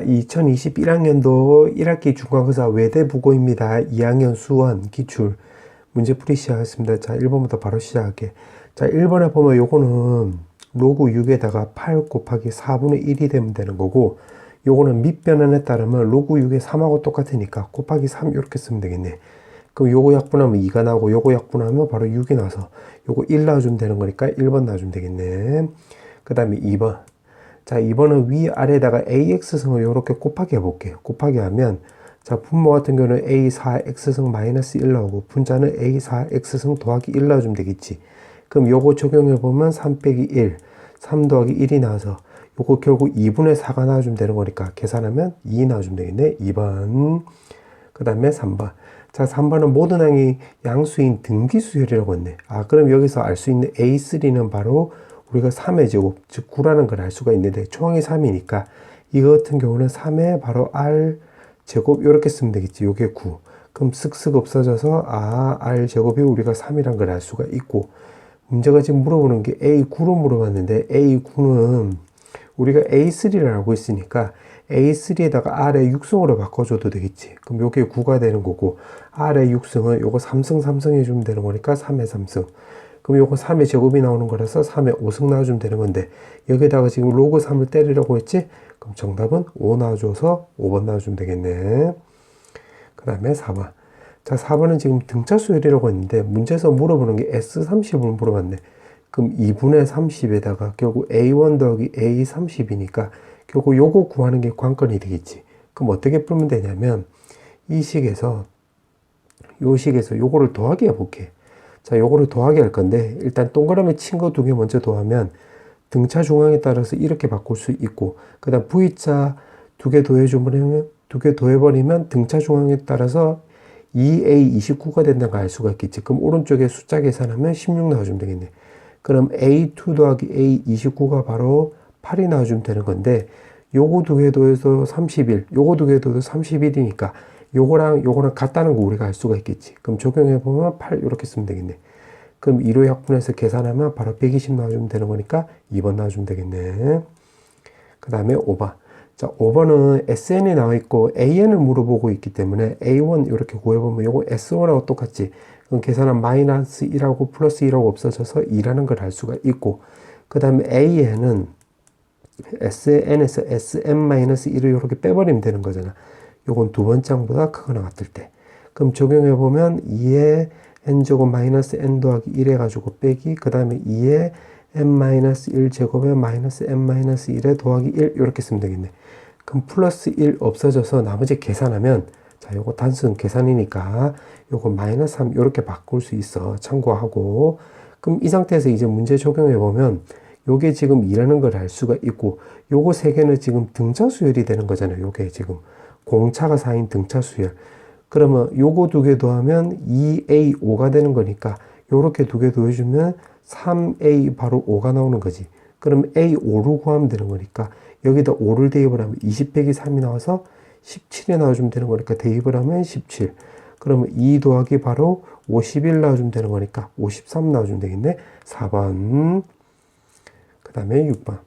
2021학년도 1학기 중간고사 외대국어입니다. 2학년 수원 기출 문제풀이 시작하겠습니다. 자, 1번부터 바로 시작할게. 자, 1번에 보면 요거는 로그 6에다가 8 곱하기 4분의 1이 되면 되는 거고, 요거는 밑변환에 따르면 로그 6에 3하고 똑같으니까 곱하기 3 이렇게 쓰면 되겠네. 그럼 요거 약분하면 2가 나오고, 요거 약분하면 바로 6이 나와서 요거 1 넣어주면 되는 거니까 1번 넣어주면 되겠네. 그 다음에 2번. 자, 2번은 위아래에다가 AX승을 이렇게 곱하기 해볼게요. 곱하기 하면, 자, 분모 같은 경우는 A4X승 마이너스 1 나오고, 분자는 A4X승 더하기 1 넣어주면 되겠지. 그럼 요거 적용해보면 3 빼기 1, 3 더하기 1이 나와서, 요거 결국 2분의 4가 나와주면 되는 거니까, 계산하면 2 나와주면 되겠네. 2번. 그 다음에 3번. 자, 3번은 모든 항이 양수인 등기수열이라고 했네. 아, 그럼 여기서 알 수 있는 A3는 바로 우리가 3의 제곱, 즉 9라는 걸 알 수가 있는데 총항이 3이니까 이거 같은 경우는 3의 바로 R 제곱 이렇게 쓰면 되겠지. 요게 9. 그럼 쓱쓱 없어져서 R 제곱이 우리가 3이란 걸 알 수가 있고, 문제가 지금 물어보는 게 A9로 물어봤는데 A9는 우리가 A3를 알고 있으니까 A3에다가 R의 6승으로 바꿔줘도 되겠지. 그럼 요게 9가 되는 거고, R의 6승은 요거 3승 3승 해주면 되는 거니까 3의 3승. 그럼 요거 3의 제곱이 나오는 거라서 3의 5승 나와주면 되는 건데, 여기다가 지금 로그 3을 때리라고 했지? 그럼 정답은 5 나와줘서 5번 나와주면 되겠네. 그 다음에 4번. 자, 4번은 지금 등차 수열이라고 했는데, 문제에서 물어보는 게 S30을 물어봤네. 그럼 2분의 30에다가 결국 A1 더하기 A30이니까 결국 요거 구하는 게 관건이 되겠지. 그럼 어떻게 풀면 되냐면, 이 식에서, 요 식에서 요거를 더하기 해볼게. 자, 요거를 더하기 할 건데, 일단 동그라미 친 거 2개 먼저 더하면 등차 중앙에 따라서 이렇게 바꿀 수 있고, 그 다음 V자 2개 더해버리면 등차 중앙에 따라서 2A29가 된다는 걸 알 수가 있겠지. 그럼 오른쪽에 숫자 계산하면 16 나와주면 되겠네. 그럼 A2 더하기 A29가 바로 8이 나와주면 되는 건데, 요거 2개 더해서 31, 요거 2개 더해서 31이니까 요거랑 요거랑 같다는 거 우리가 알 수가 있겠지. 그럼 적용해보면 8 이렇게 쓰면 되겠네. 그럼 2로 약분해서 계산하면 바로 120 나와주면 되는 거니까 2번 나와주면 되겠네. 그 다음에 5번. 자, 5번은 SN이 나와 있고 AN을 물어보고 있기 때문에 A1 이렇게 구해보면 요거 S1하고 똑같지. 그럼 계산하면 마이너스 1하고 플러스 1하고 없어져서 2라는 걸 알 수가 있고, 그 다음에 AN은 SN에서 SM-1을 이렇게 빼버리면 되는 거잖아. 요건 두 번째 항보다 크거나 같을 때. 그럼 적용해보면 2의 n제곱 마이너스 n 더하기 1 해가지고 빼기, 그 다음에 2의 n-1 제곱에 마이너스 n-1에 더하기 1 이렇게 쓰면 되겠네. 그럼 플러스 1 없어져서 나머지 계산하면, 자, 요거 단순 계산이니까 요거 마이너스 3 이렇게 바꿀 수 있어. 참고하고. 그럼 이 상태에서 이제 문제 적용해보면 요게 지금 2라는 걸 알 수가 있고, 요거 세 개는 지금 등차 수열이 되는 거잖아요. 요게 지금 공차가 4인 등차 수열. 그러면 요거 2개 더하면 2A5가 되는 거니까 요렇게 2개 더해주면 3A 바로 5가 나오는 거지. 그럼 A5로 구하면 되는 거니까 여기다 5를 대입을 하면 20 빼기 3이 나와서 17이 나와주면 되는 거니까 대입을 하면 17. 그러면 2 더하기 바로 51 나와주면 되는 거니까 53 나와주면 되겠네. 4번. 그 다음에 6번.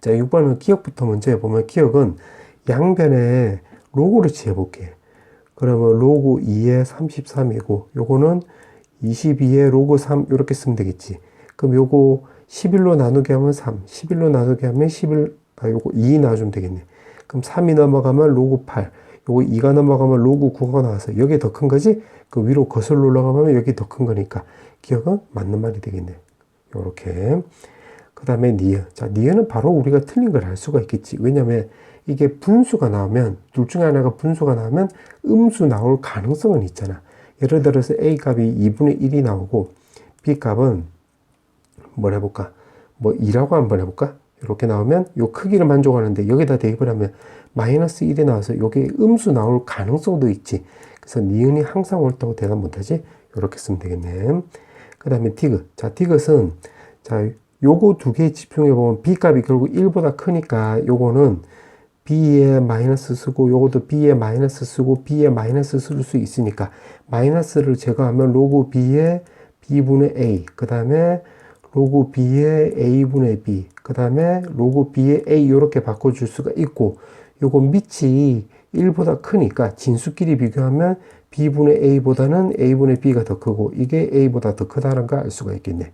자, 6번은 기억부터 먼저 해보면, 기억은 양변에 로그를 취해볼게. 그러면 로그 2에 33이고, 요거는 22에 로그 3 이렇게 쓰면 되겠지. 그럼 요거 11로 나누게 하면 3, 11로 나누게 하면 요거 2 나와주면 되겠네. 그럼 3이 넘어가면 로그 8, 요거 2가 넘어가면 로그 9가 나와서 여기 더 큰 거지? 그 위로 거슬러 올라가면 여기 더 큰 거니까 기억은 맞는 말이 되겠네. 요렇게. 그 다음에 니은. 자, 니은은 바로 우리가 틀린 걸 알 수가 있겠지. 왜냐면 이게 분수가 나오면, 둘 중에 하나가 분수가 나오면 음수 나올 가능성은 있잖아. 예를 들어서 A 값이 2분의 1이 나오고 B 값은 뭘 해볼까? 뭐 2라고 한번 해볼까? 이렇게 나오면 요 크기를 만족하는데 여기다 대입을 하면 마이너스 1이 나와서 요게 음수 나올 가능성도 있지. 그래서 니은이 항상 옳다고 대답 못하지? 이렇게 쓰면 되겠네. 그 다음에 디귿. 자, 디귿은, 자, 요거 2개 집중해보면 B 값이 결국 1보다 크니까 요거는 B에 마이너스 쓰고, 요것도 B에 마이너스 쓰고, B에 마이너스 쓸 수 있으니까 마이너스를 제거하면 로그 B에 B분의 A, 그 다음에 로그 B에 A분의 B, 그 다음에 로그 B에 A 이렇게 바꿔줄 수가 있고, 요거 밑이 1보다 크니까 진수끼리 비교하면 b분의 a보다는 a분의 b가 더 크고 이게 a보다 더 크다는 걸 알 수가 있겠네.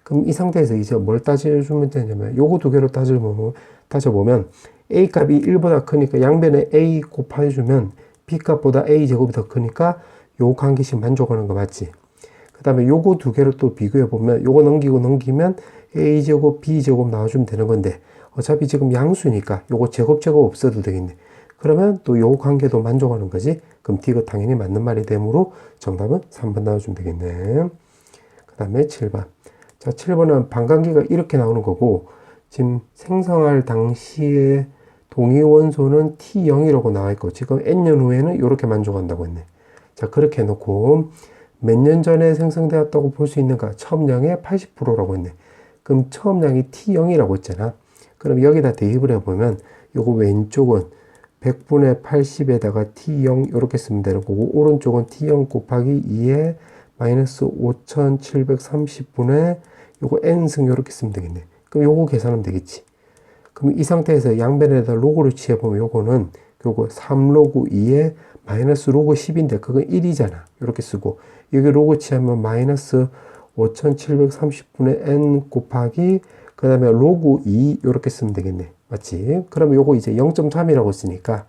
그럼 이 상태에서 이제 뭘 따져주면 되냐면 요거 두 개로 따져보면 a 값이 1보다 크니까 양변에 a 곱해주면 b 값보다 a 제곱이 더 크니까 요 관계식 만족하는 거 맞지? 그 다음에 요거 두 개를 또 비교해보면 요거 넘기면 a제곱 b제곱 나와주면 되는 건데 어차피 지금 양수니까 요거 제곱 없어도 되겠네. 그러면 또 요 관계도 만족하는 거지. 그럼 D가 당연히 맞는 말이 되므로 정답은 3번 나와주면 되겠네. 그 다음에 7번. 자, 7번은 반감기가 이렇게 나오는 거고 지금 생성할 당시에 동위 원소는 T0이라고 나와 있고 지금 N년 후에는 이렇게 만족한다고 했네. 자, 그렇게 해놓고 몇 년 전에 생성되었다고 볼 수 있는가? 처음량의 80%라고 했네. 그럼 처음량이 T0이라고 했잖아. 그럼 여기다 대입을 해보면 요거 왼쪽은 100분의 80에다가 T0 이렇게 쓰면 되는 거고 오른쪽은 T0 곱하기 2에 마이너스 5730분의 요거 N승 이렇게 쓰면 되겠네. 그럼 요거 계산하면 되겠지. 그럼 이 상태에서 양변에다 로그를 취해보면 요거는 요거 3로그 2에 마이너스 로그 10인데 그건 1이잖아. 이렇게 쓰고 여기 로그 취하면 마이너스 5730분의 N 곱하기 그 다음에 로그 2 이렇게 쓰면 되겠네. 맞지? 그러면 요거 이제 0.3이라고 쓰니까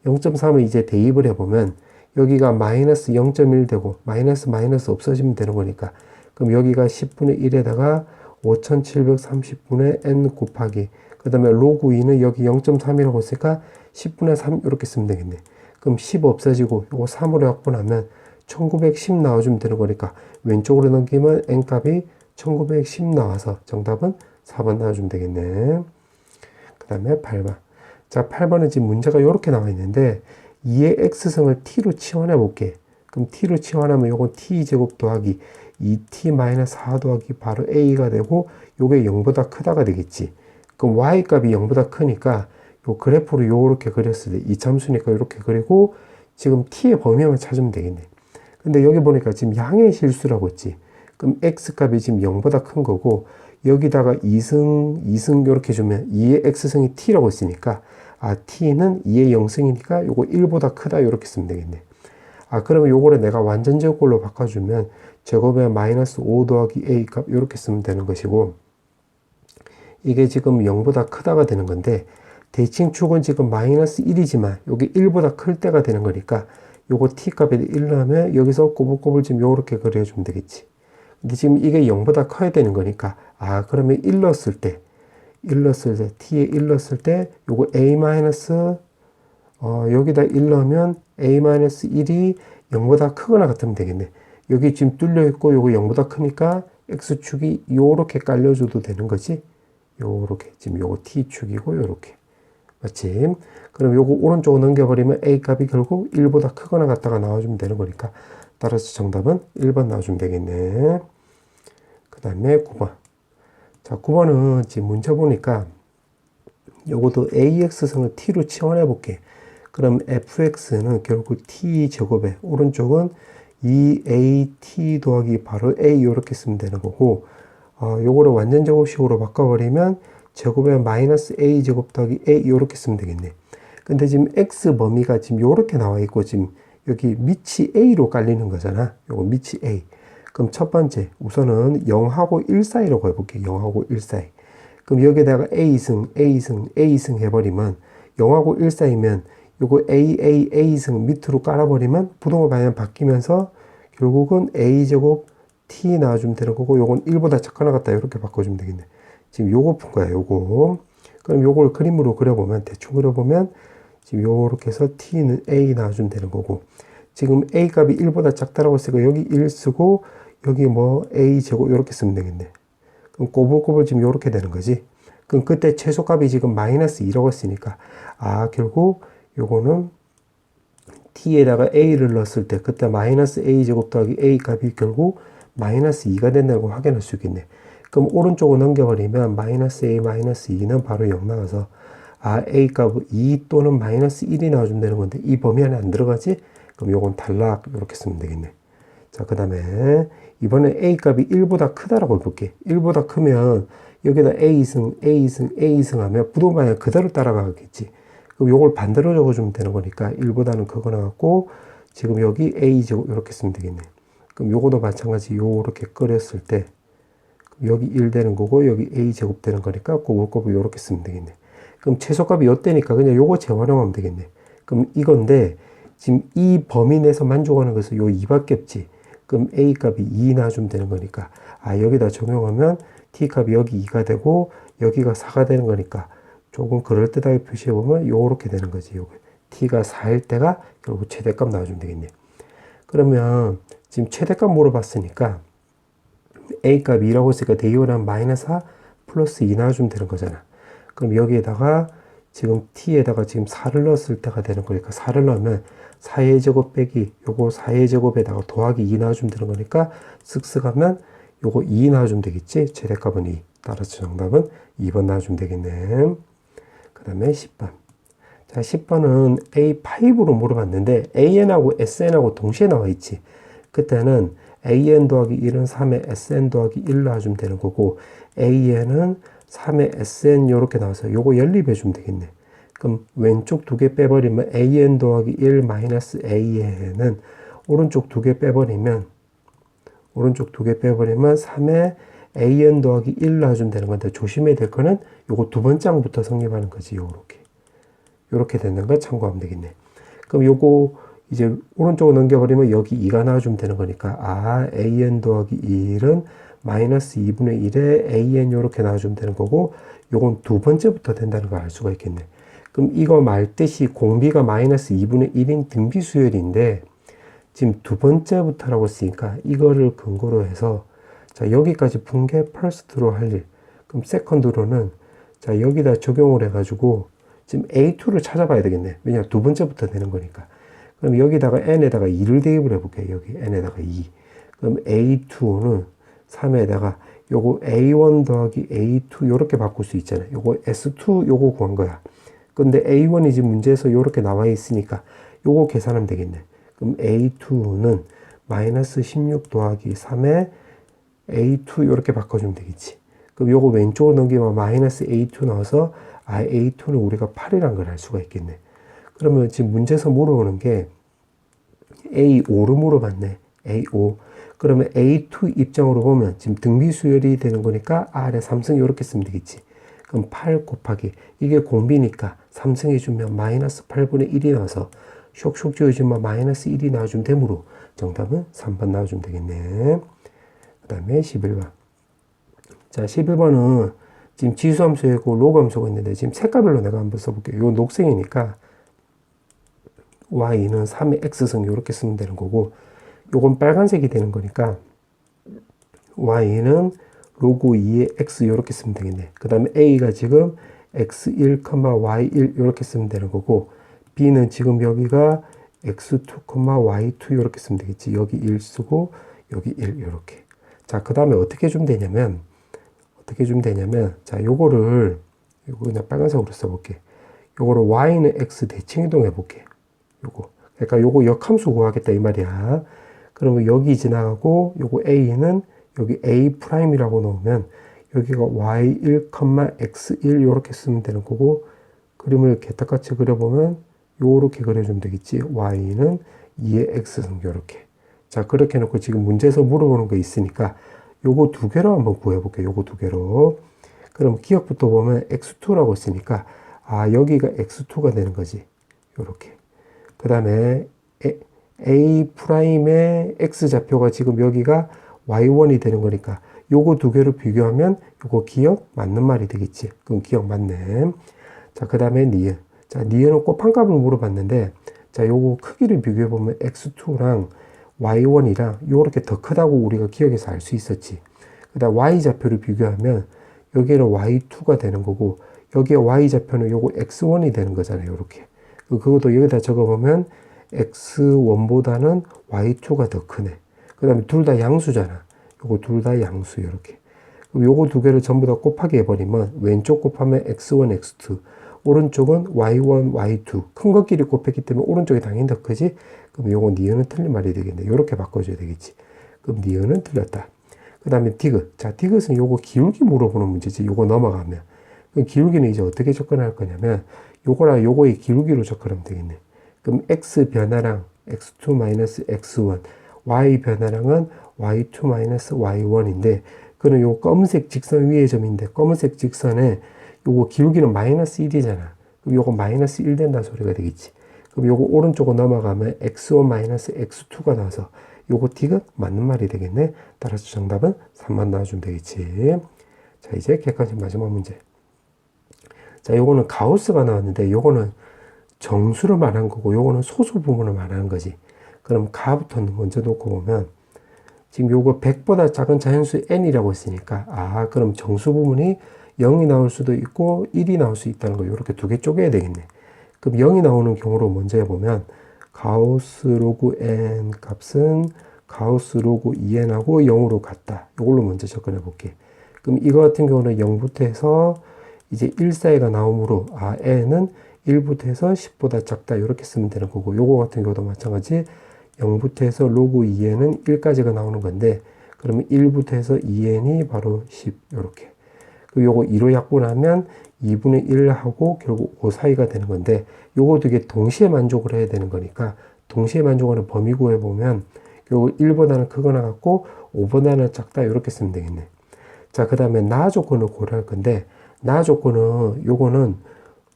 0.3을 이제 대입을 해보면 여기가 마이너스 0.1 되고 마이너스 없어지면 되는 거니까 그럼 여기가 10분의 1에다가 5730분의 n 곱하기 그 다음에 로그 2는 여기 0.3이라고 했으니까 10분의 3 이렇게 쓰면 되겠네. 그럼 10 없어지고 요거 3으로 약분하면 1910 나와주면 되는 거니까 왼쪽으로 넘기면 n값이 1910 나와서 정답은 4번 나와주면 되겠네. 그 다음에 8번. 자, 8번은 지금 문제가 이렇게 나와 있는데 2의 x승을 t로 치환해 볼게. 그럼 t로 치환하면 요건 t제곱 더하기 2t-4 더하기 바로 a가 되고 요게 0보다 크다가 되겠지. 그럼 y값이 0보다 크니까 요 그래프로 요렇게 그렸을 때 이참수니까 이렇게 그리고 지금 t의 범위만 찾으면 되겠네. 근데 여기 보니까 지금 양의 실수라고 했지. 그럼 x값이 지금 0보다 큰 거고 여기다가 2승 이렇게 주면 2의 x승이 t라고 했으니까 t는 2의 0승이니까 요거 1보다 크다 이렇게 쓰면 되겠네. 그러면 요거를 내가 완전 제곱꼴로 바꿔주면 제곱에 마이너스 5 더하기 a 값 이렇게 쓰면 되는 것이고 이게 지금 0보다 크다가 되는 건데 대칭축은 지금 마이너스 1이지만 요게 1보다 클 때가 되는 거니까 요거 t 값에 1 넣으면 여기서 꼬불꼬불 지금 요렇게 그려주면 되겠지. 근데 지금 이게 0보다 커야 되는 거니까 그러면 1 넣었을 때 t에 1 넣었을 때 요거 a 마이너스 여기다 1 넣으면 a-1이 0보다 크거나 같으면 되겠네. 여기 지금 뚫려 있고 요거 0보다 크니까 x축이 요렇게 깔려줘도 되는 거지. 요렇게 지금 요거 t축이고 요렇게 맞지? 그럼 요거 오른쪽으로 넘겨버리면 a 값이 결국 1보다 크거나 같다가 나와주면 되는 거니까 따라서 정답은 1번 나와주면 되겠네. 그 다음에 9번. 자, 9번은 지금 문제 보니까 요것도 ax승을 t로 치환해 볼게. 그럼 fx는 결국 t제곱에 오른쪽은 2at 더하기 바로 a 이렇게 쓰면 되는 거고 요거를 완전 제곱식으로 바꿔버리면 제곱에 마이너스 a 제곱 더하기 a 이렇게 쓰면 되겠네. 근데 지금 x 범위가 지금 요렇게 나와 있고 지금 여기 밑이 a로 깔리는 거잖아. 요거 밑이 a. 그럼 첫 번째 우선은 0하고 1 사이라고 해볼게. 0하고 1 사이. 그럼 여기다가 a승 해버리면 0하고 1 사이면 요거 a승 밑으로 깔아버리면 부동호 방향 바뀌면서 결국은 a제곱 t 나와주면 되는 거고 요건 1보다 작거나 같다 이렇게 바꿔주면 되겠네. 지금 요거 푼 거야. 요거. 그럼 요걸 그림으로 그려보면 대충 그려보면 지금 요렇게 해서 t는 a 나와주면 되는 거고 지금 a 값이 1보다 작다라고 쓰고 여기 1 쓰고 여기 뭐 a 제곱 이렇게 쓰면 되겠네. 그럼 꼬불꼬불 지금 요렇게 되는 거지. 그럼 그때 최소값이 지금 마이너스 2라고 했으니까 결국 요거는 t에다가 a를 넣었을 때 그때 마이너스 a 제곱 더하기 a 값이 결국 마이너스 2가 된다고 확인할 수 있겠네. 그럼 오른쪽으로 넘겨버리면 마이너스 a 마이너스 2는 바로 0 나와서 a 값은 2 또는 마이너스 1이 나와주면 되는 건데 이 범위 안에 안 들어가지? 그럼 요건 탈락 이렇게 쓰면 되겠네. 자, 그 다음에 이번에 a 값이 1보다 크다라고 해볼게. 1보다 크면 여기다 a승 하면 부동방향 그대로 따라가겠지. 그럼 요걸 반대로 적어주면 되는 거니까 1보다는 크거 나왔고, 지금 여기 a제곱 이렇게 쓰면 되겠네. 그럼 요거도 마찬가지 요렇게 끓였을 때 여기 1 되는 거고 여기 a제곱 되는 거니까 그걸 곱을 요렇게 쓰면 되겠네. 그럼 최소값이 요때니까 그냥 요거 재활용하면 되겠네. 그럼 이건데 지금 이 범위 내에서 만족하는 것은 요 2밖에 없지. 그럼 a 값이 2 놔주면 되는 거니까 여기다 적용하면 t 값이 여기 2가 되고 여기가 4가 되는 거니까 조금 그럴듯하게 표시해보면 요렇게 되는 거지. 요거 t가 4일 때가 결국 최대값 나와주면 되겠네. 그러면 지금 최대값 물어봤으니까 a 값 2라고 했으니까 대입을 마이너스 4 플러스 2 나와주면 되는 거잖아. 그럼 여기에다가 지금 t에다가 지금 4를 넣었을 때가 되는 거니까 4를 넣으면 4의 제곱 빼기 요거 4의 제곱에다가 더하기 2 나와주면 되는 거니까 쓱쓱하면 요거 2 나와주면 되겠지. 최대값은 2. 따라서 정답은 2번 나와주면 되겠네. 그 다음에 10번. 자, 10번은 A5로 물어봤는데 AN하고 SN하고 동시에 나와 있지. 그때는 AN 더하기 1은 3에 SN 더하기 1 나와주면 되는 거고 AN은 3에 SN 요렇게 나와서 요거 연립해 주면 되겠네. 그럼 왼쪽 두 개 빼버리면 AN 더하기 1 마이너스 AN은 오른쪽 두 개 빼버리면 3에 AN 더하기 1 나와주면 되는 건데 조심해야 될 거는 요거 두 번째 항부터 성립하는 거지. 요렇게 되는 거 참고하면 되겠네. 그럼 요거 이제 오른쪽으로 넘겨버리면 여기 2가 나와주면 되는 거니까 AN 더하기 1은 마이너스 2분의 1에 AN 요렇게 나와주면 되는 거고 요건 두 번째부터 된다는 걸 알 수가 있겠네. 그럼 이거 말뜻이 공비가 마이너스 2분의 1인 등비수열인데 지금 두 번째부터라고 했으니까 이거를 근거로 해서 자 여기까지 푼 게 퍼스트로 할 일. 그럼 세컨드로는 자 여기다 적용을 해가지고 지금 A2를 찾아봐야 되겠네. 왜냐 두 번째부터 되는 거니까. 그럼 여기다가 n에다가 2를 대입을 해볼게요. 여기 n에다가 2. 그럼 A2는 3에다가 요거 A1 더하기 A2 요렇게 바꿀 수 있잖아요. 요거 S2 요거 구한 거야. 근데 A1이 지금 문제에서 요렇게 나와 있으니까 요거 계산하면 되겠네. 그럼 A2는 마이너스 16 더하기 3에 A2 요렇게 바꿔주면 되겠지. 그럼 요거 왼쪽으로 넘기면 마이너스 A2 나와서 A2는 우리가 8이란 걸 알 수가 있겠네. 그러면 지금 문제에서 물어보는 게 A5로 물어봤네. A5. 그러면 A2 입장으로 보면 지금 등비수열이 되는 거니까 R에 3승 이렇게 쓰면 되겠지. 그럼 8 곱하기 이게 공비니까 3승 해주면 마이너스 8분의 1이 나와서 쇽쇽 지어주면 마이너스 1이 나와주면 되므로 정답은 3번 나와주면 되겠네. 그 다음에 11번. 자 11번은 지금 지수함수가 있고 로그함수가 있는데 지금 색깔별로 내가 한번 써볼게요. 이건 녹색이니까 y는 3의 x승 이렇게 쓰면 되는 거고 요건 빨간색이 되는 거니까 y는 로그 2의 x 이렇게 쓰면 되겠네. 그 다음에 a가 지금 x1, y1 이렇게 쓰면 되는 거고 b는 지금 여기가 x2, y2 이렇게 쓰면 되겠지. 여기 1 쓰고 여기 1 이렇게. 자, 그 다음에 어떻게 주면 되냐면 자, 요거 그냥 빨간색으로 써볼게. 요거를 y는 x 대칭 이동해 볼게. 그러니까 요거 역함수 구하겠다 이 말이야. 그러면 여기 지나가고 요거 a는 여기 a'이라고 놓으면 여기가 y1, x1 요렇게 쓰면 되는 거고 그림을 이렇게 똑같이 그려보면 요렇게 그려주면 되겠지. y는 2의 x승 요렇게. 자, 그렇게 해놓고 지금 문제에서 물어보는 거 있으니까 요거 두 개로 한번 구해볼게요. 요거 두 개로. 그럼 기억부터 보면 x2라고 했으니까 여기가 x2가 되는 거지. 요렇게. 그 다음에 A'의 X좌표가 지금 여기가 Y1이 되는 거니까 요거 두 개로 비교하면 요거 기억 맞는 말이 되겠지. 그럼 기억 맞네. 자, 그 다음에 니은. 자, 니은은 곱한값을 물어봤는데 자, 요거 크기를 비교해보면 X2랑 Y1이랑 요렇게 더 크다고 우리가 기억해서 알 수 있었지. 그 다음 Y좌표를 비교하면 여기는 Y2가 되는 거고 여기에 Y좌표는 요거 X1이 되는 거잖아요. 요렇게. 그것도 여기다 적어보면 x1보다는 y2가 더 크네. 그 다음에 둘 다 양수잖아. 요거 둘 다 양수 이렇게. 요거 두 개를 전부 다 곱하기 해버리면 왼쪽 곱하면 x1, x2 오른쪽은 y1, y2 큰 것끼리 곱했기 때문에 오른쪽이 당연히 더 크지. 그럼 요거 니은은 틀린 말이 되겠네. 요렇게 바꿔줘야 되겠지. 그럼 니은은 틀렸다. 그 다음에 디귿. 자, 디귿은 요거 기울기 물어보는 문제지. 요거 넘어가면. 그 기울기는 이제 어떻게 접근할 거냐면 요거랑 요거의 기울기로 접근하면 되겠네. 그럼 x 변화량 x2 x1, y 변화량은 y2 y1인데, 그는 요 검은색 직선 위의 점인데, 검은색 직선에 요거 기울기는 마이너스 1이잖아. 그럼 요거 마이너스 1 된다 소리가 되겠지. 그럼 요거 오른쪽으로 넘어가면 x1 마이너스 x2가 나와서 요거 디귿 맞는 말이 되겠네. 따라서 정답은 3만 나와주면 되겠지. 자, 이제 객관식 마지막 문제. 자, 요거는 가우스가 나왔는데, 요거는 정수를 말한 거고, 요거는 소수 부분을 말하는 거지. 그럼 가부터 먼저 놓고 보면, 지금 요거 100보다 작은 자연수 n이라고 했으니까, 아, 그럼 정수 부분이 0이 나올 수도 있고, 1이 나올 수 있다는 거, 요렇게 두 개 쪼개야 되겠네. 그럼 0이 나오는 경우로 먼저 해보면, 가우스 로그 n 값은 가우스 로그 2n하고 0으로 같다. 요걸로 먼저 접근해 볼게. 그럼 이거 같은 경우는 0부터 해서 이제 1 사이가 나오므로, 아, n은 1부터 해서 10보다 작다. 이렇게 쓰면 되는 거고, 요거 같은 경우도 마찬가지 0부터 해서 로그 2n은 1까지가 나오는 건데, 그러면 1부터 해서 2n이 바로 10. 요렇게. 그리고 요거 2로 약분하면 2분의 1하고 결국 5 사이가 되는 건데, 요거 두 개 동시에 만족을 해야 되는 거니까, 동시에 만족하는 범위 구해보면, 요거 1보다는 크거나 같고, 5보다는 작다. 이렇게 쓰면 되겠네. 자, 그 다음에 나 조건을 고려할 건데, 나 조건은 요거는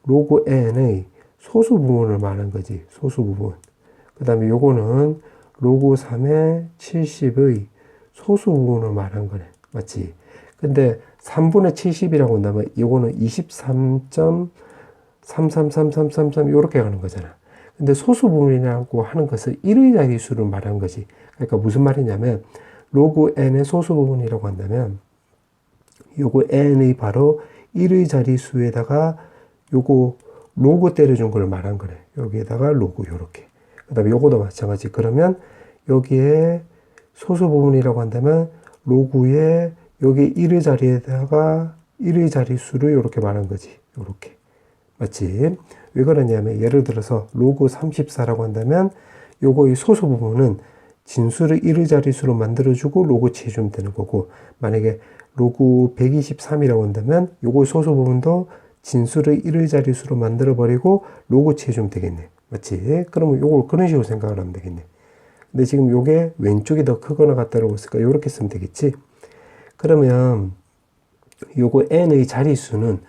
로그 n의 소수 부분을 말하는 거지. 소수 부분. 그 다음에 요거는 로그 3의 70의 소수 부분을 말하는 거네. 맞지? 근데 3분의 70이라고 한다면 요거는 23.333333 요렇게 가는 거잖아. 근데 소수 부분이라고 하는 것은 1의 자릿수를 말하는 거지. 그러니까 무슨 말이냐면 로그 n의 소수 부분이라고 한다면 요거 n의 바로 1의 자릿수에다가 요거 로그 때려준 걸 말한 거래. 여기에다가 로그 요렇게. 그 다음에 요거도 마찬가지. 그러면 여기에 소수 부분이라고 한다면 로그에 여기 1의 자리에다가 1의 자릿수를 요렇게 말한 거지. 요렇게. 맞지? 왜 그러냐면 예를 들어서 로그 34라고 한다면 요거의 소수 부분은 진수를 1의 자릿수로 만들어주고 로그 치해주면 되는 거고, 만약에 로그 123이라고 한다면 요거 소수 부분도 진수를 1의 자릿수로 만들어버리고 로그 치해주면 되겠네. 맞지? 그러면 요걸 그런 식으로 생각을 하면 되겠네. 근데 지금 요게 왼쪽이 더 크거나 같다라고 했으니까 요렇게 쓰면 되겠지? 그러면 요거 n의 자릿수는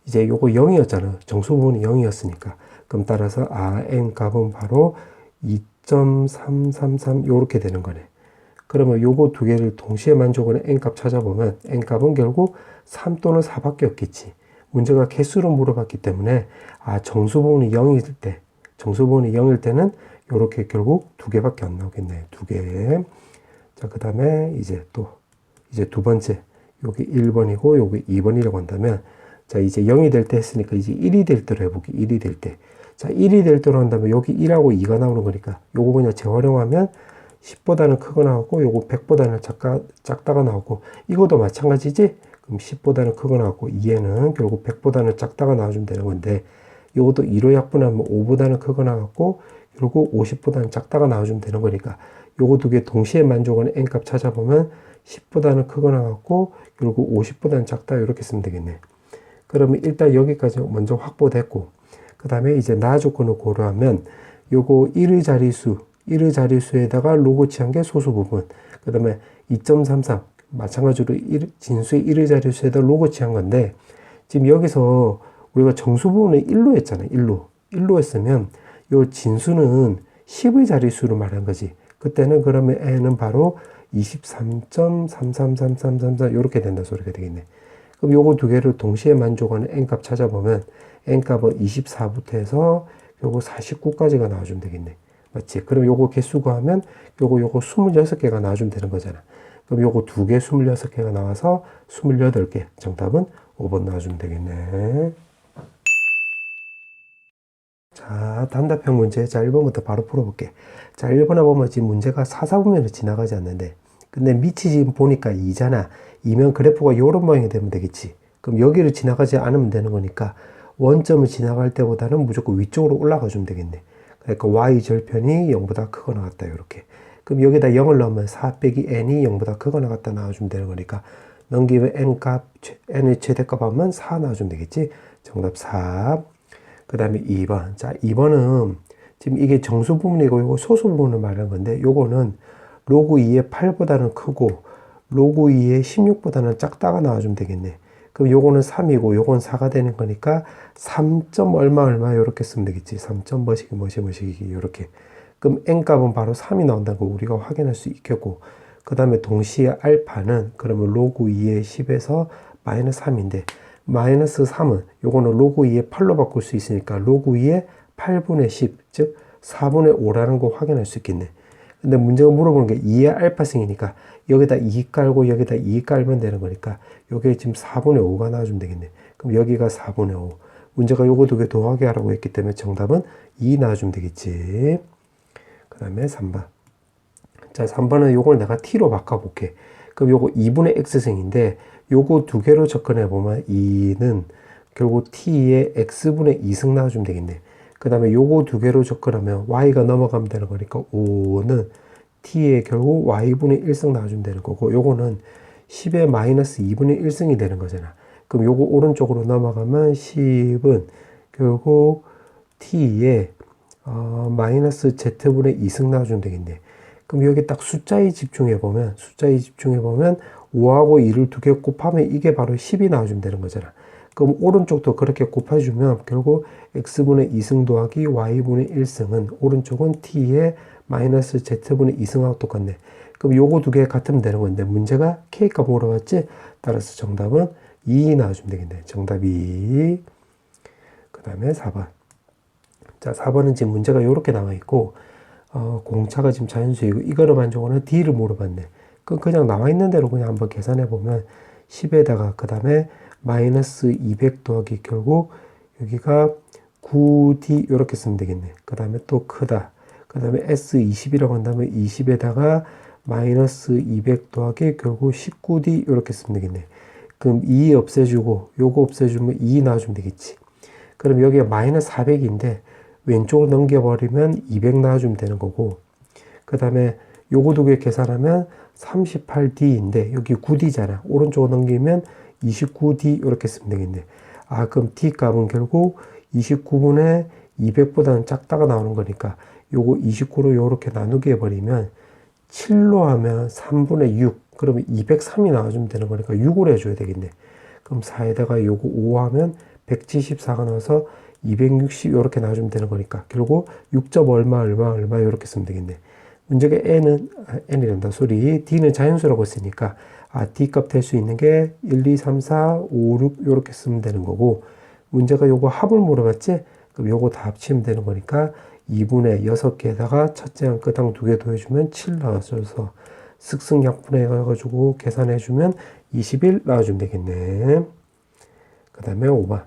이제 요거 0이었잖아. 정수 부분이 0이었으니까. 그럼 따라서 n 값은 바로 2.333 요렇게 되는 거네. 그러면 요거 두 개를 동시에 만족하는 n값 찾아보면 n값은 결국 3 또는 4밖에 없겠지. 문제가 개수로 물어봤기 때문에 정수 부분이 0일 때, 정수 부분이 0일 때는 요렇게 결국 두 개밖에 안 나오겠네. 두 개. 자, 그 다음에 이제 두 번째. 여기 1번이고 여기 2번이라고 한다면, 자, 이제 0이 될 때 했으니까 이제 1이 될 때로 해볼게. 1이 될 때. 자, 1이 될 때로 한다면 여기 1하고 2가 나오는 거니까 요거 그냥 재활용하면 10보다는 크거나 나오고 요거 100보다는 작다가 나오고, 이것도 마찬가지지? 그럼 10보다는 크거나 나오고 2에는 결국 100보다는 작다가 나와주면 되는 건데, 요것도 2로 약분하면 5보다는 크거나 같고 결국 50보다는 작다가 나와주면 되는 거니까, 요거 두 개 동시에 만족하는 n값 찾아보면 10보다는 크거나 같고 결국 50보다는 작다 이렇게 쓰면 되겠네. 그러면 일단 여기까지 먼저 확보됐고, 그 다음에 이제 나 조건을 고려하면 요거 1의 자릿수에다가 로그 취한 게 소수 부분, 그 다음에 2.33 마찬가지로 진수의 1의 자릿수에다 로그 취한 건데, 지금 여기서 우리가 정수 부분을 1로 했잖아. 1로 했으면 요 진수는 10의 자릿수로 말한 거지. 그때는 그러면 n은 바로 23.333333 이렇게 된다 소리가 되겠네. 그럼 요거 두 개를 동시에 만족하는 n값 찾아보면 n값은 24부터 해서 요거 49까지가 나와주면 되겠네. 맞지? 그럼 요거 개수 구하면 요거 26개가 나와주면 되는 거잖아. 그럼 요거 두 개 26개가 나와서 28개. 정답은 5번 나와주면 되겠네. 자, 단답형 문제. 자, 1번부터 바로 풀어볼게. 자, 1번에 보면 지금 문제가 사사분면을 지나가지 않는데, 근데 밑이 지금 보니까 2잖아. 2면 그래프가 요런 모양이 되면 되겠지. 그럼 여기를 지나가지 않으면 되는 거니까 원점을 지나갈 때보다는 무조건 위쪽으로 올라가 주면 되겠네. 그러니까 y절편이 0보다 크거나 같다. 이렇게. 그럼 여기다 0을 넣으면 4 빼기 n이 0보다 크거나 같다 나와주면 되는 거니까, 넘기면 n의 최대값 하면 4 나와주면 되겠지. 정답 4. 그 다음에 2번. 자, 2번은 지금 이게 정수 부분이고 이거 소수 부분을 말하는 건데 요거는 로그 2의 8보다는 크고 로그 2의 16보다는 작다가 나와주면 되겠네. 그럼 요거는 3이고 요건 4가 되는 거니까 3점 얼마 요렇게 쓰면 되겠지. 3점 뭐시기 요렇게. 그럼 n값은 바로 3이 나온다는 거 우리가 확인할 수 있겠고, 그 다음에 동시에 알파는 그러면 로그 2의 10에서 마이너스 3인데 마이너스 3은 요거는 로그 2의 8로 바꿀 수 있으니까 로그 2의 8분의 10, 즉 4분의 5라는 거 확인할 수 있겠네. 근데 문제가 물어보는 게 2의 알파승이니까 여기다 2 깔고 여기다 2 깔면 되는 거니까 여기에 지금 4분의 5가 나와주면 되겠네. 그럼 여기가 4분의 5. 문제가 요거 두 개 더하기 하라고 했기 때문에 정답은 2 나와주면 되겠지. 그 다음에 3번. 자, 3번은 요걸 내가 t로 바꿔볼게. 그럼 요거 2분의 x승인데 요거 두 개로 접근해 보면 2는 결국 t의 x분의 2승 나와주면 되겠네. 그 다음에 요거 두 개로 접근하면 y가 넘어가면 되는 거니까 5는 t의 결국 y분의 1승 나와주면 되는 거고, 요거는 10의 마이너스 2분의 1승이 되는 거잖아. 그럼 요거 오른쪽으로 넘어가면 10은 결국 t의 마이너스 z분의 2승 나와주면 되겠네. 그럼 여기 딱 숫자에 집중해 보면 5하고 2를 두 개 곱하면 이게 바로 10이 나와주면 되는 거잖아. 그럼 오른쪽도 그렇게 곱해주면 결국 x분의 2승 더하기 y분의 1승은 오른쪽은 t의 마이너스 z분의 2승하고 똑같네. 그럼 요거 두 개 같으면 되는 건데 문제가 k값 물어봤지? 따라서 정답은 2 나와주면 되겠네. 정답 2. 그 다음에 4번. 자, 4번은 지금 문제가 이렇게 나와 있고 공차가 지금 자연수이고 이거를 만족하는 d를 물어봤네. 그냥 나와 있는 대로 그냥 한번 계산해 보면 10에다가 그 다음에 마이너스 200 더하기 결국 여기가 9d 이렇게 쓰면 되겠네. 그 다음에 또 크다. 그 다음에 s20이라고 한다면 20에다가 마이너스 200 더하기 결국 19d 이렇게 쓰면 되겠네. 그럼 2 없애주고 요거 없애주면 2 나와주면 되겠지. 그럼 여기가 마이너스 400인데 왼쪽으로 넘겨버리면 200 나와주면 되는 거고, 그 다음에 요거 두 개 계산하면 38d인데 여기 9d잖아. 오른쪽으로 넘기면 29d 이렇게 쓰면 되겠네. 아, 그럼 d 값은 결국 29분의 200보다는 작다가 나오는 거니까 요거 29로 요렇게 나누게 해버리면 7로 하면 3분의 6, 그러면 203이 나와주면 되는 거니까 6으로 해줘야 되겠네. 그럼 4에다가 요거 5 하면 174가 나와서 260 이렇게 나와주면 되는 거니까 결국 6점 얼마 이렇게 쓰면 되겠네. 문제가 n이란다 소리. d는 자연수라고 했으니까 d 값 될 수 있는 게 1, 2, 3, 4, 5, 6 이렇게 쓰면 되는 거고, 문제가 요거 합을 물어봤지? 그럼 요거 다 합치면 되는 거니까 2분의 6개에다가 첫째 한 끝항 2개 더해주면 7 나와줘서 쓱쓱약분해 해가지고 계산해주면 21 나와주면 되겠네. 그 다음에 5번.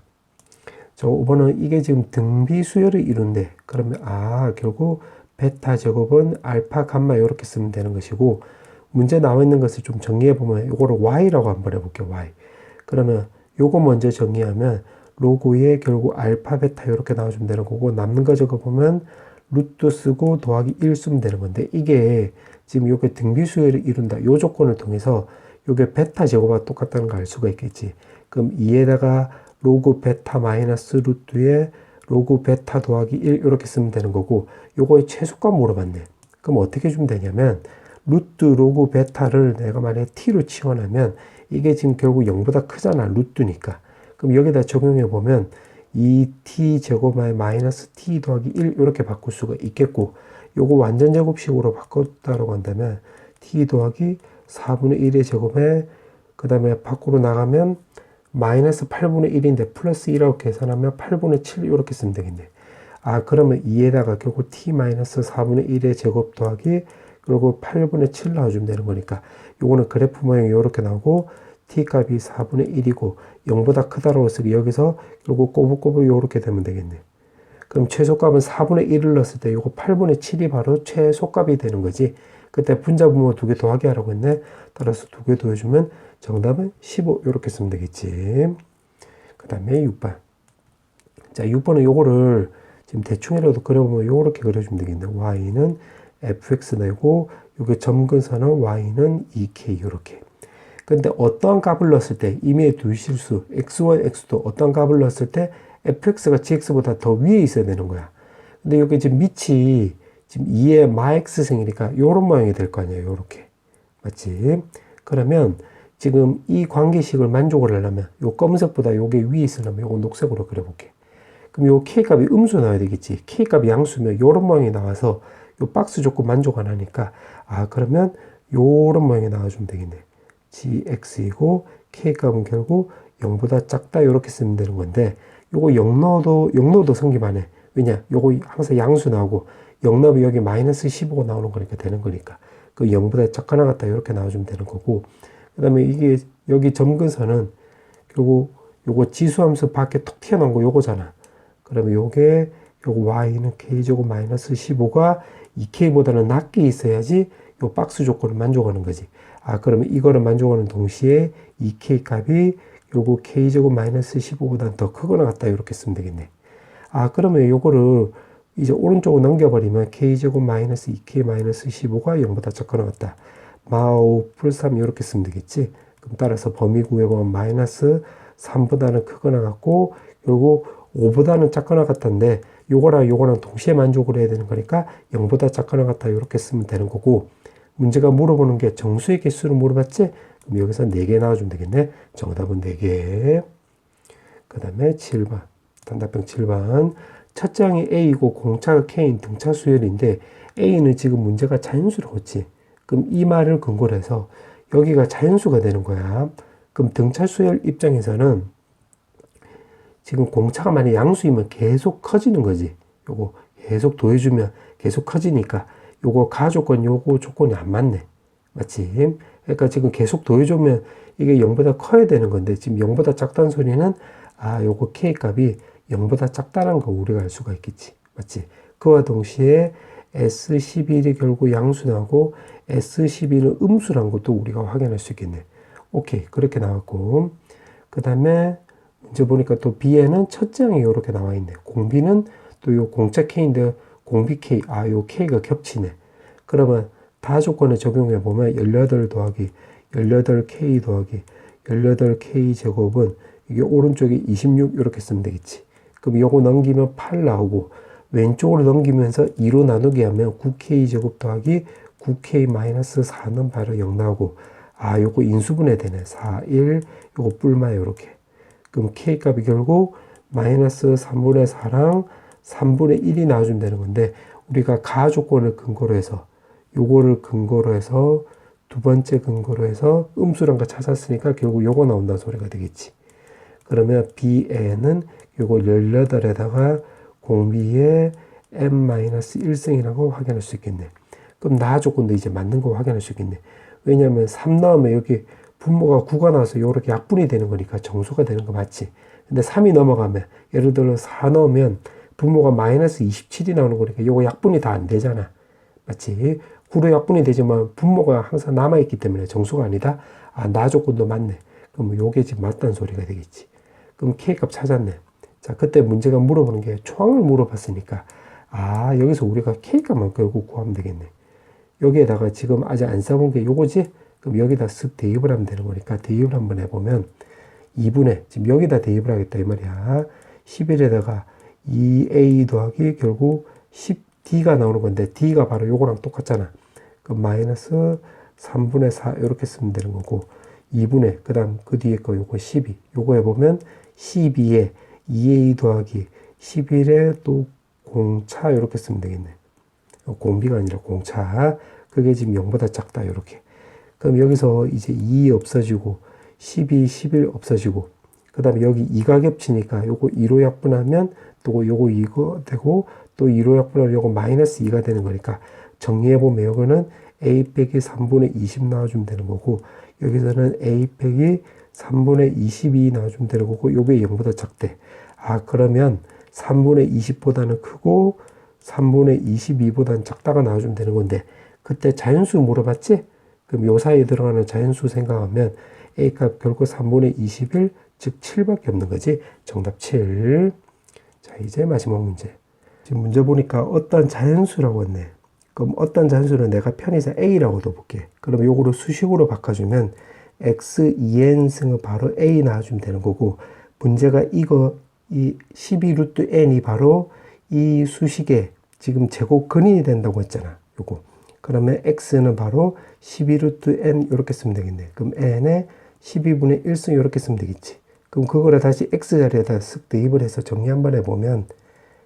저 5번은 이게 지금 등비 수열을 이룬대. 그러면 결국 베타 제곱은 알파 감마 이렇게 쓰면 되는 것이고, 문제 나와 있는 것을 좀 정리해 보면 이거를 y라고 한번 해볼게요. y. 그러면 요거 먼저 정리하면 로그에 결국 알파 베타 이렇게 나와주면 되는 거고, 남는 거 적어보면 루트 쓰고 더하기 1 쓰면 되는 건데, 이게 지금 요게 등비 수열을 이룬다 요 조건을 통해서 요게 베타 제곱과 똑같다는 걸 알 수가 있겠지. 그럼 2에다가 로그 베타 마이너스 루트에 로그 베타 더하기 1 이렇게 쓰면 되는 거고, 요거의 최소값 물어봤네. 그럼 어떻게 주면 되냐면 루트 로그 베타를 내가 만약에 t로 치환하면 이게 지금 결국 0보다 크잖아. 루트니까. 그럼 여기다 적용해 보면 2t 제곱에 마이너스 t 더하기 1 이렇게 바꿀 수가 있겠고, 요거 완전 제곱식으로 바꿨다고 한다면 t 더하기 4분의 1의 제곱에 그 다음에 밖으로 나가면 마이너스 8분의 1인데 플러스 1하고 계산하면 8분의 7 이렇게 쓰면 되겠네. 그러면 2에다가 결국 t 마이너스 4분의 1의 제곱 더하기 그리고 8분의 7 나와주면 되는 거니까 요거는 그래프 모양이 이렇게 나오고 t 값이 4분의 1이고 0보다 크다라고 쓰기 여기서 결국 꼬불꼬불 이렇게 되면 되겠네. 그럼 최소값은 4분의 1을 넣었을 때 요거 8분의 7이 바로 최소값이 되는 거지. 그때 분자분모 두 개 더하기 하라고 했네. 따라서 두 개 더해주면 정답은 15 이렇게 쓰면 되겠지. 그 다음에 6번. 자, 6번은 요거를 지금 대충이라도 그려보면 요렇게 그려주면 되겠네. y는 fx 되고 요게 점근선은 y는 2k 요렇게. 근데 어떠한 값을 넣었을 때 이미 두 실수 x1, x2 어떤 값을 넣었을 때 fx가 gx보다 더 위에 있어야 되는 거야. 근데 여기 지금 밑이 지금 2의 마x승이니까 요런 모양이 될 거 아니에요. 요렇게. 맞지? 그러면 지금 이 관계식을 만족을 하려면 요 검은색보다 요게 위에 있으려면 요거 녹색으로 그려볼게. 그럼 요 k값이 음수 나와야 되겠지. k값이 양수면 요런 모양이 나와서 요 박스 조건 만족 안 하니까 그러면 요런 모양이 나와주면 되겠네. gx이고 k값은 결국 0보다 작다 요렇게 쓰면 되는 건데 요거 0 넣어도 성립 안 해. 왜냐? 요거 항상 양수 나오고 0 넣으면 여기 마이너스 15가 나오는 거니까 되는 거니까 그 0보다 작거나 같다 이렇게 나와주면 되는 거고 그 다음에 이게 여기 점근선은 결국 요거 지수함수 밖에 톡 튀어나온 거 요거잖아. 그러면 요게 요거 y는 k제곱 마이너스 15가 2k보다는 낮게 있어야지 요 박스 조건을 만족하는 거지. 그러면 이거를 만족하는 동시에 2k 값이 요거 k제곱 마이너스 15보다 더 크거나 같다 이렇게 쓰면 되겠네. 그러면 요거를 이제 오른쪽으로 넘겨버리면 k제곱 마이너스 2k 마이너스 15가 0보다 작거나 같다. 마오 플러스 3 이렇게 쓰면 되겠지. 그럼 따라서 범위 구해보면 마이너스 3보다는 크거나 같고 요거 5보다는 작거나 같던데 요거랑 동시에 만족을 해야 되는 거니까 0보다 작거나 같다 이렇게 쓰면 되는 거고 문제가 물어보는 게 정수의 개수를 물어봤지? 그럼 여기서 4개 나와주면 되겠네. 정답은 4개. 그 다음에 7번. 단답형 7번. 첫 장이 A이고 공차가 K인 등차 수열인데 A는 지금 문제가 자연수라고 했지. 그럼 이 말을 근거로 해서 여기가 자연수가 되는 거야. 그럼 등차 수열 입장에서는 지금 공차가 만약 양수이면 계속 커지는 거지. 요거 계속 더해주면 계속 커지니까 요거 가조건 요거 조건이 안 맞네. 맞지? 그러니까 지금 계속 더해주면 이게 0보다 커야 되는 건데 지금 0보다 작다는 소리는 요거 K 값이 0보다 작다는 거 우리가 알 수가 있겠지. 맞지? 그와 동시에 S11이 결국 양수 나오고 S12는 음수라는 것도 우리가 확인할 수 있겠네. 오케이. 그렇게 나왔고. 그 다음에 문제 보니까 또 B에는 첫 장이 이렇게 나와 있네. 공비는 또 요 공차 K인데 공비 K. 요 K가 겹치네. 그러면 다 조건을 적용해 보면 18 더하기 18K 더하기 18K 제곱은 이게 오른쪽에 26 이렇게 쓰면 되겠지. 그럼 요거 넘기면 8 나오고 왼쪽으로 넘기면서 2로 나누게 하면 9K 제곱 더하기 9K 마이너스 4는 바로 0 나오고 요거 인수분해 되네. 4, 1 요거 뿔마 요렇게. 그럼 K 값이 결국 마이너스 3분의 4랑 3분의 1이 나와주면 되는 건데 우리가 가 조건을 근거로 해서 요거를 근거로 해서 두 번째 근거로 해서 음수란 거 찾았으니까 결국 요거 나온다는 소리가 되겠지. 그러면 B에는 요거 18에다가 공비에 m-1승이라고 확인할 수 있겠네. 그럼 나 조건도 이제 맞는 거 확인할 수 있겠네. 왜냐면 3 넣으면 여기 분모가 9가 나와서 요렇게 약분이 되는 거니까 정수가 되는 거 맞지? 근데 3이 넘어가면 예를 들어 4 넣으면 분모가 마이너스 27이 나오는 거니까 요거 약분이 다 안 되잖아. 맞지? 9로 약분이 되지만 분모가 항상 남아있기 때문에 정수가 아니다? 나 조건도 맞네. 그럼 요게 지금 맞다는 소리가 되겠지. 그럼 K값 찾았네. 자, 그때 문제가 물어보는 게 초항을 물어봤으니까 여기서 우리가 K값만 결국 구하면 되겠네. 여기에다가 지금 아직 안 써본 게 요거지? 그럼 여기다 쓱 대입을 하면 되는 거니까 대입을 한번 해보면 2분의 지금 여기다 대입을 하겠다 이 말이야. 11에다가 2A 더하기 결국 10D가 나오는 건데 D가 바로 요거랑 똑같잖아. 그럼 마이너스 3분의 4 이렇게 쓰면 되는 거고 2분의 그 다음 그 뒤에 거 요거 12 요거 해보면 12에 2A 더하기 11에 또 공차 이렇게 쓰면 되겠네. 공비가 아니라 공차. 그게 지금 0보다 작다 이렇게. 그럼 여기서 이제 2 없어지고 12, 11 없어지고 그 다음에 여기 2가 겹치니까 요거 2로 약분하면 또 요거 2가 되고 또 2로 약분하면 요거 마이너스 2가 되는 거니까 정리해보면 요거는 A 빼기 3분의 20 나와주면 되는 거고 여기서는 A 빼기 3분의 22 나와주면 되는 거고 요게 0보다 작대. 그러면 3분의 20보다는 크고 3분의 22보다는 작다가 나와주면 되는 건데 그때 자연수 물어봤지? 그럼 요 사이에 들어가는 자연수 생각하면 A값 결국 3분의 21, 즉 7밖에 없는 거지. 정답 7. 자, 이제 마지막 문제. 지금 문제 보니까 어떤 자연수라고 했네. 그럼 어떤 자연수는 내가 편의상 A라고 둬볼게. 그럼 요거를 수식으로 바꿔주면 X2n승은 바로 A 나와주면 되는 거고 문제가 이거 이 12 루트 n이 바로 이 수식의 지금 제곱 근인이 된다고 했잖아. 요거. 그러면 x는 바로 12 루트 n 이렇게 쓰면 되겠네. 그럼 n에 12분의 1승 이렇게 쓰면 되겠지. 그럼 그거를 다시 x 자리에다 쓱 대입을 해서 정리 한번 해보면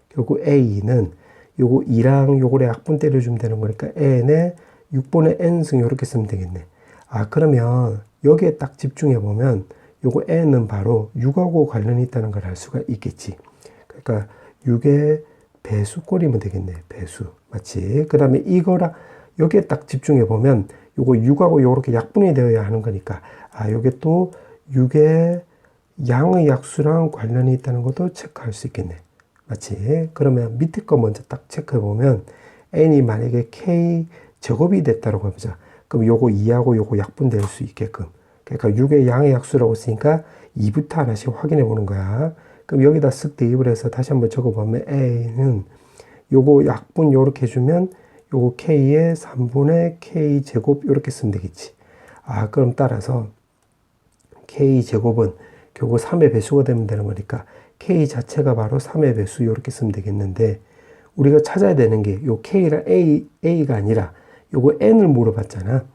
결국 a는 요거 2랑 요거를 약분 때려주면 되는 거니까 n에 6분의 n승 이렇게 쓰면 되겠네. 아, 그러면 여기에 딱 집중해 보면 요거 n은 바로 6하고 관련이 있다는 걸 알 수가 있겠지. 그러니까 6의 배수꼴이면 되겠네. 배수. 맞지? 그 다음에 이거랑 여기에 딱 집중해 보면 요거 6하고 요렇게 약분이 되어야 하는 거니까 아, 요게 또 6의 양의 약수랑 관련이 있다는 것도 체크할 수 있겠네. 맞지? 그러면 밑에 거 먼저 딱 체크해 보면 n이 만약에 k 제곱이 됐다고 해보자. 그럼 요거 2하고 요거 약분될 수 있게끔. 그러니까 6의 양의 약수라고 쓰니까 2부터 하나씩 확인해 보는 거야. 그럼 여기다 쓱 대입을 해서 다시 한번 적어보면 a는 요거 약분 요렇게 해주면 요거 k의 3분의 k 제곱 요렇게 쓰면 되겠지. 아, 그럼 따라서 k 제곱은 결국 3의 배수가 되면 되는 거니까 k 자체가 바로 3의 배수 요렇게 쓰면 되겠는데 우리가 찾아야 되는 게 요 k랑 a가 아니라 요거 n을 물어봤잖아.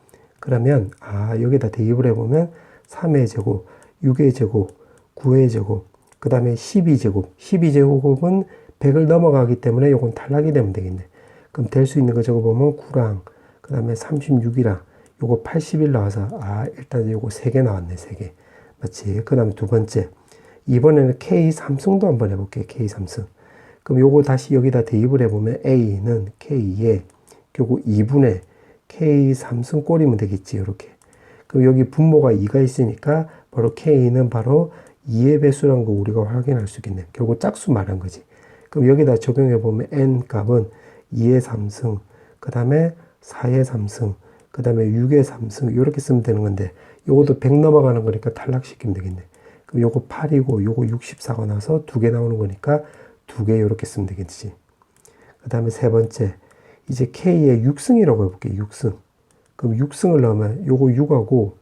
그러면 아, 여기다 대입을 해보면 3의 제곱, 6의 제곱, 9의 제곱, 그 다음에 12제곱. 12제곱은 100을 넘어가기 때문에 요건 탈락이 되면 되겠네. 그럼 될 수 있는 거 적어보면 9랑 그 다음에 36이랑 요거 81 나와서 아, 일단 요거 3개 나왔네. 3개. 맞지? 그 다음에 두 번째. 이번에는 K 삼승도 한번 해볼게요. K 삼승. 그럼 요거 다시 여기다 대입을 해보면 A는 K에 요거 2분의 K 삼승 꼴이면 되겠지. 이렇게. 그럼 여기 분모가 2가 있으니까 바로 K는 바로 2의 배수라는 거 우리가 확인할 수 있겠네. 결국 짝수 말한 거지. 그럼 여기다 적용해보면 N 값은 2의 3승, 그 다음에 4의 3승, 그 다음에 6의 3승, 이렇게 쓰면 되는 건데, 요것도 100 넘어가는 거니까 탈락시키면 되겠네. 그럼 요거 8이고, 요거 64가 나와서 2개 나오는 거니까 2개 이렇게 쓰면 되겠지. 그 다음에 세 번째, 이제 K의 6승이라고 해볼게요. 6승. 그럼 6승을 넣으면 요거 6하고,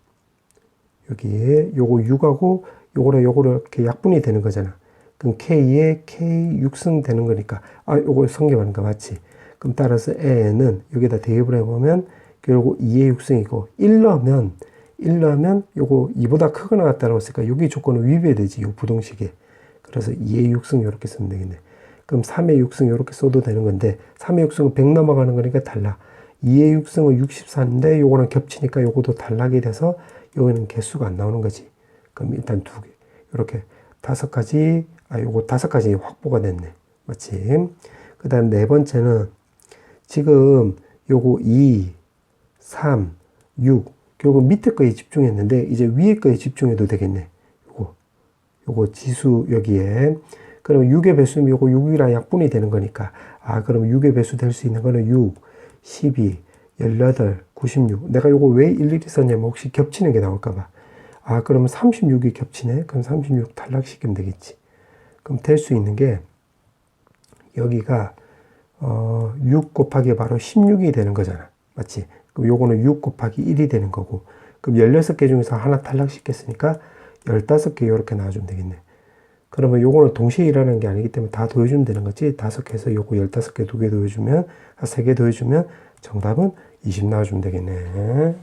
여기에 요거 6하고, 요거랑 요거를 이렇게 약분이 되는 거잖아. 그럼 K에 K 6승 되는 거니까, 아, 요거 성립하는 거 맞지? 그럼 따라서 N은 여기다 대입을 해보면, 결국 2의 6승이고, 1 넣으면 요거 2보다 크거나 같다라고 했으니까, 여기 조건은 위배되지, 요 부동식에. 그래서 2의 6승 이렇게 쓰면 되겠네. 그럼 3의 6승 이렇게 써도 되는 건데, 3의 6승은 100 넘어가는 거니까 탈락. 2의 6승은 64인데, 요거랑 겹치니까 요것도 탈락이 돼서, 여기는 개수가 안 나오는 거지. 그럼 일단 2개. 이렇게 5가지, 요거 5가지 확보가 됐네. 맞지? 그 다음 네 번째는 지금 요거 2, 3, 6. 결국 밑에 거에 집중했는데, 이제 위에 거에 집중해도 되겠네. 요거 지수 여기에. 그럼 6의 배수면 요거 6이랑 약분이 되는 거니까. 아, 그럼 6의 배수 될 수 있는 거는 6, 12, 18, 96. 내가 요거 왜 일일이 썼냐면 혹시 겹치는 게 나올까봐. 아, 그러면 36이 겹치네? 그럼 36 탈락시키면 되겠지. 그럼 될 수 있는 게, 여기가, 6 곱하기 바로 16이 되는 거잖아. 맞지? 그럼 요거는 6 곱하기 1이 되는 거고. 그럼 16개 중에서 하나 탈락시켰으니까 15개 이렇게 나와주면 되겠네. 그러면 요거는 동시에 일어나는 게 아니기 때문에 다 더해주면 되는 거지. 5개에서 요거 15개 2개 더해주면, 3개 더해주면 정답은 20 나와주면 되겠네.